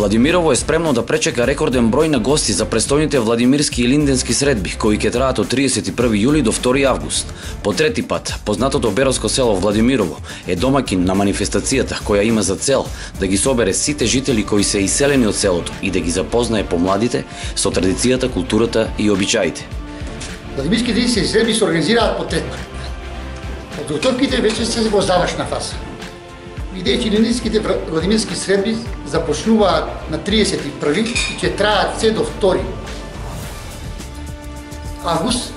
Владимирово е спремно да пречека рекорден број на гости за престојните Владимирски и Илинденски средби, кои ќе траат од 31 јули до 2 август. По трети пат, познатото Беровско село Владимирово е домакин на манифестацијата која има за цел да ги собере сите жители кои се иселени од селото и да ги запознае помладите со традицијата, културата и обичаите. Владимирските и средби се организираат по третно. Подготовките веќе се во завршна фаза. Бидејќи илинденските Владимирски средби започнуваат на 31 и ќе траат се до 2 август,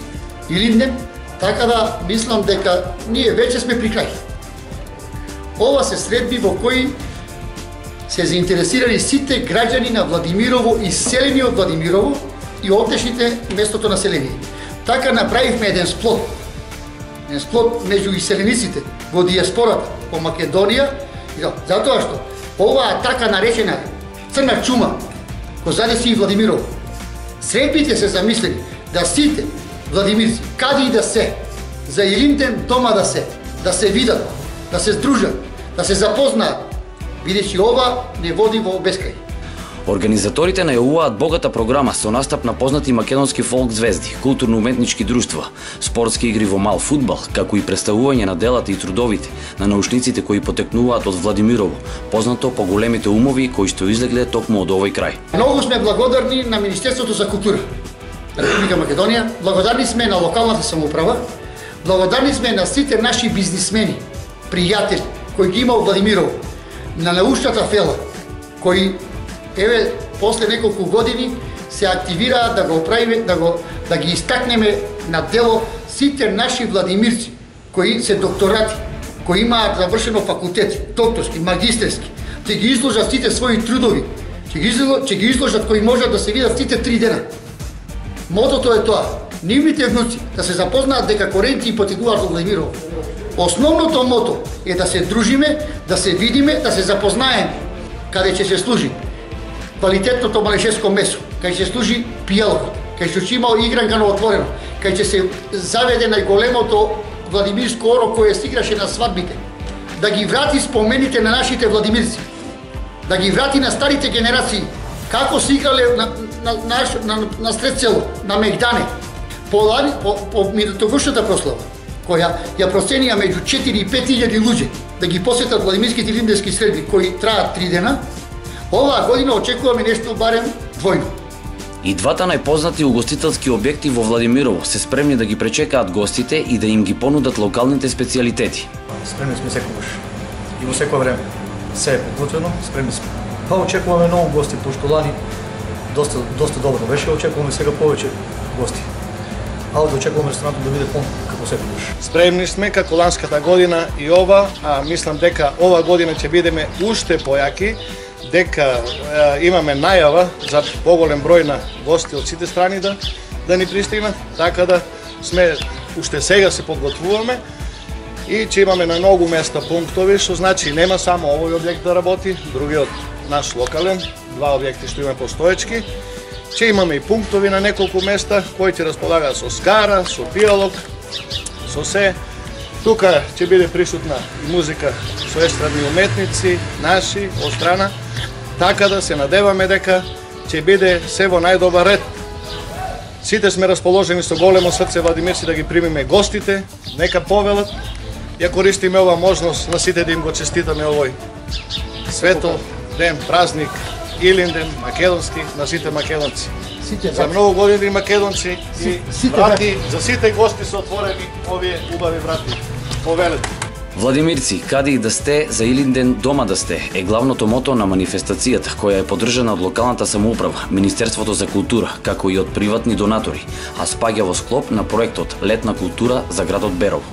Илинден, така да мислам дека ние веќе сме при крај. Ова се средби во кои се заинтересирани сите граѓани на Владимирово и селени од Владимирово и отдешните местото население. Така направивме еден сплот меѓу иселениците во диаспората по Македонија, затоа што оваа така наречена црна чума кој задеси и Владимирово. Средбите се замислени да сите владимирци, каде и да се, за Илинден дома да се видат, да се здружат, да се запознаат, бидејќи ова не води во бескрај. Организаторите најавуваат богата програма со настап на познати македонски фолк звезди, културно-уметнички друштва, спортски игри во мал фудбал, како и представување на делата и трудовите на научниците кои потекнуваат од Владимирово, познато по големите умови кои што излегле токму од овој крај. Многу сме благодарни на Министерството за култура на Република Македонија, благодарни сме на локалната самоуправа, благодарни сме на сите наши бизнисмени, пријатели кои ги има во Владимирово, на научната фела кои еве после неколку години се активираат да го правиме, да ги истакнеме на дело сите наши владимирци кои се докторати, кои имаат завршено факултети, докторски, магистерски, ќе ги изложат сите своји трудови, ќе ги изложат кои можат да се видат сите 3 дена. Мотото е тоа, нивните внуци да се запознаат дека коренти и потекуваат од Владимирово. Основното мото е да се дружиме, да се видиме, да се запознаеме каде ќе се служи квалитетното малешеско месо, кај ќе служи пијалок, кај ќе има игранка на отворено, кај ќе се заведе најголемото владимирско оро кое се играше на свадбите, да ги врати спомените на нашите владимирци, да ги врати на старите генерации, како се играле на сред село, на Мегдане, по минутогушната прослава, која ја проценија меѓу 4 и 5 илјади луѓе да ги посетат Владимирските илинденски средби кои траат 3 дена. Оваа година очекуваме нешто барем двојно. И двата најпознати угостителски објекти во Владимирово се спремни да ги пречекаат гостите и да им ги понудат локалните специјалитети. Спремни сме секогаш и во секое време. Се е подготвено, спремни сме. Па очекуваме многу гости, пошто лани доста добро беше, очекуваме сега повеќе гости. А да очекуваме ресторанот да биде пон како секогаш. Спремни сме како ланската година и ова, мислам дека ова година ќе бидеме уште појаки, дека имаме најава за поголем број на гости од сите страни да ни пристигнат, така да сме уште сега се подготвуваме и ќе имаме на многу места пунктови, што значи нема само овој објект да работи, другиот наш локален, 2 објекти што имаме постоечки, ќе имаме и пунктови на неколку места кои ќе располагаат со скара, со пијалок, со се. Тука ќе биде присутна и музика со естрадни уметници, наши, од страна, така да се надеваме дека ќе биде се во најдобар ред. Сите сме расположени со големо срце владимирци да ги примиме гостите, нека повелат. Ја користиме ова можност на сите да им го честитаме овој светол ден, празник, Илинден, македонски, на сите македонци. За многу години македонци и врати, за сите гости се отворени овие убави врати. Повелете. Владимирци, каде и да сте, за Илинден дома да сте, е главното мото на манифестацијата, која е поддржана од локалната самоуправа, Министерството за култура, како и од приватни донатори, а спаѓа во склоп на проектот Летна култура за градот Берово.